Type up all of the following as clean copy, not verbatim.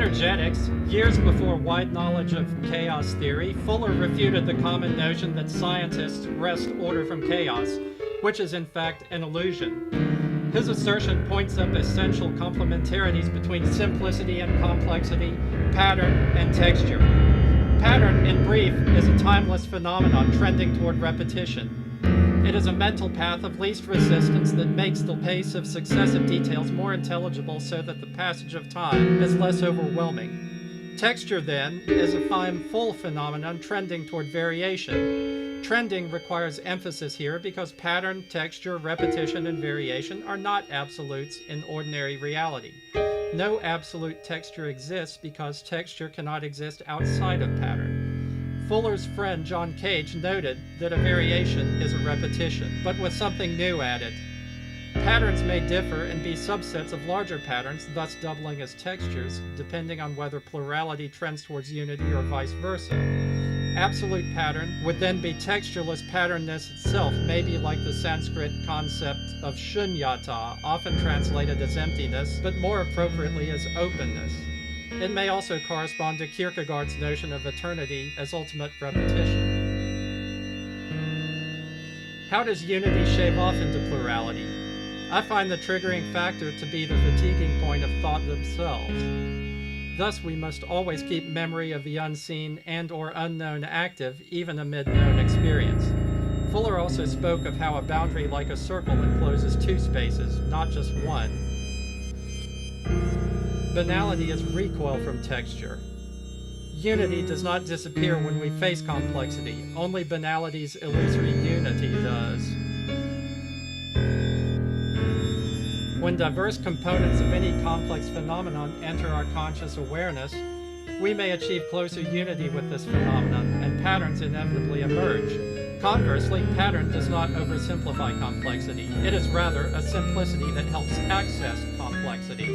energetics, years before wide knowledge of chaos theory, Fuller refuted the common notion that scientists wrest order from chaos, which is in fact an illusion. His assertion points up essential complementarities between simplicity and complexity, pattern and texture. Pattern, in brief, is a timeless phenomenon trending toward repetition. It is a mental path of least resistance that makes the pace of successive details more intelligible so that the passage of time is less overwhelming. Texture, then, is a fine, full phenomenon trending toward variation. Trending requires emphasis here because pattern, texture, repetition, and variation are not absolutes in ordinary reality. No absolute texture exists because texture cannot exist outside of pattern. Fuller's friend John Cage noted that a variation is a repetition, but with something new added. Patterns may differ and be subsets of larger patterns, thus doubling as textures, depending on whether plurality trends towards unity or vice versa. Absolute pattern would then be textureless patternness itself, maybe like the Sanskrit concept of shunyata, often translated as emptiness, but more appropriately as openness. It may also correspond to Kierkegaard's notion of eternity as ultimate repetition. How does unity shave off into plurality? I find the triggering factor to be the fatiguing point of thought themselves. Thus, we must always keep memory of the unseen and or unknown active, even amid known experience. Fuller also spoke of how a boundary like a circle encloses two spaces, not just one. Banality is recoil from texture. Unity does not disappear when we face complexity. Only banality's illusory unity does. When diverse components of any complex phenomenon enter our conscious awareness, we may achieve closer unity with this phenomenon, and patterns inevitably emerge. Conversely, pattern does not oversimplify complexity. It is rather a simplicity that helps access complexity.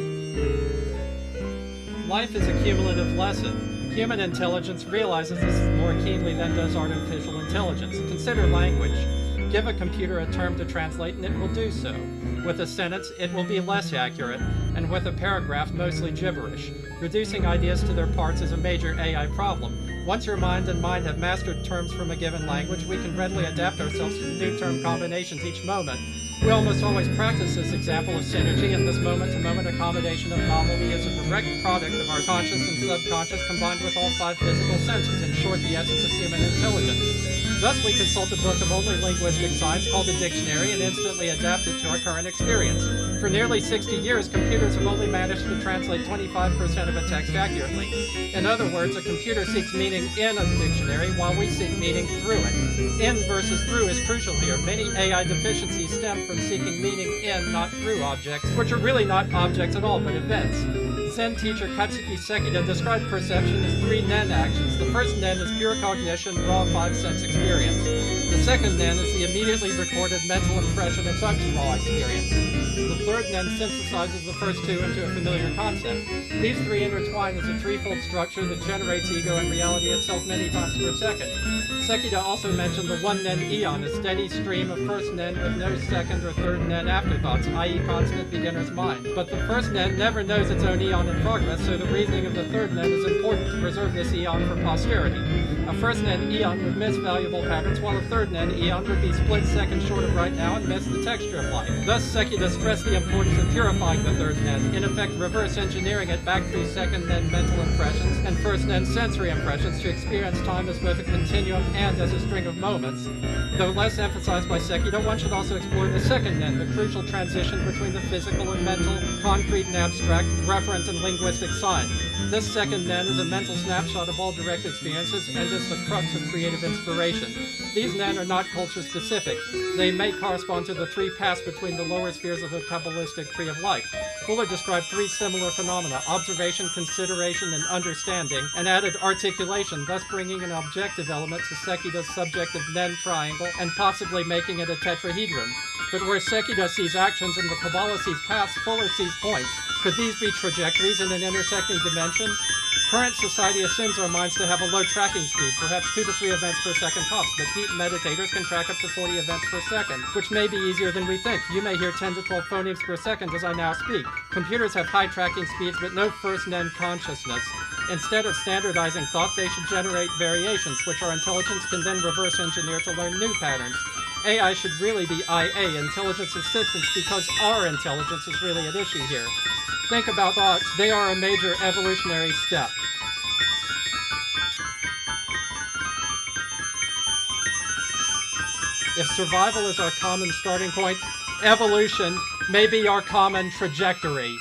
Life is a cumulative lesson. Human intelligence realizes this more keenly than does artificial intelligence. Consider language. Give a computer a term to translate and it will do so. With a sentence, it will be less accurate, and with a paragraph, mostly gibberish. Reducing ideas to their parts is a major AI problem. Once your mind and mind have mastered terms from a given language, we can readily adapt ourselves to new term combinations each moment. We almost always practice this example of synergy, and this moment-to-moment accommodation of novelty is a direct product of our conscious and subconscious combined with all five physical senses, in short, the essence of human intelligence. Thus, we consult a book of only linguistic science called a dictionary and instantly adapt it to our current experience. For nearly 60 years, computers have only managed to translate 25% of a text accurately. In other words, a computer seeks meaning in a dictionary while we seek meaning through it. In versus through is crucial here. Many AI deficiencies stem from seeking meaning in, not through objects, which are really not objects at all, but events. Zen teacher Katsuki Sekida described perception as three nen actions. The first nen is pure cognition, raw five-sense experience. The second nen is the immediately recorded mental impression of such raw experience. The third nen synthesizes the first two into a familiar concept. These three intertwine as a threefold structure that generates ego and reality itself many times per second. Sekida also mentioned the one nen eon, a steady stream of first nen with no second or third nen afterthoughts, i.e. constant beginner's mind. But the first nen never knows its own eon in progress, so the reasoning of the third nen is important to preserve this eon for posterity. A first nen eon would miss valuable patterns, while a third nen eon would be split seconds short of right now and miss the texture of life. Thus, Sekida stressed the importance of purifying the third nen, in effect reverse engineering it back through second nen mental impressions and first nen sensory impressions to experience time as both a continuum and as a string of moments. Though less emphasized by Sekida, one should also explore the second nen, the crucial transition between the physical and mental, concrete and abstract, referent and linguistic side. This second nen is a mental snapshot of all direct experiences and is the crux of creative inspiration. These nen are not culture-specific. They may correspond to the three paths between the lower spheres of the Kabbalistic tree of life. Fuller described three similar phenomena: observation, consideration, and understanding, and added articulation, thus bringing an objective element to Sekida's subjective nen triangle and possibly making it a tetrahedron. But where Sekida sees actions and the Kabbalah sees paths, Fuller sees these points. Could these be trajectories in an intersecting dimension? Current society assumes our minds to have a low tracking speed, perhaps 2 to 3 events per second tops, but deep meditators can track up to 40 events per second, which may be easier than we think. You may hear 10 to 12 phonemes per second as I now speak. Computers have high tracking speeds, but no first-nen consciousness. Instead of standardizing thought, they should generate variations, which our intelligence can then reverse engineer to learn new patterns. AI should really be IA, intelligence assistance, because our intelligence is really at issue here. Think about thoughts. They are a major evolutionary step. If survival is our common starting point, evolution may be our common trajectory.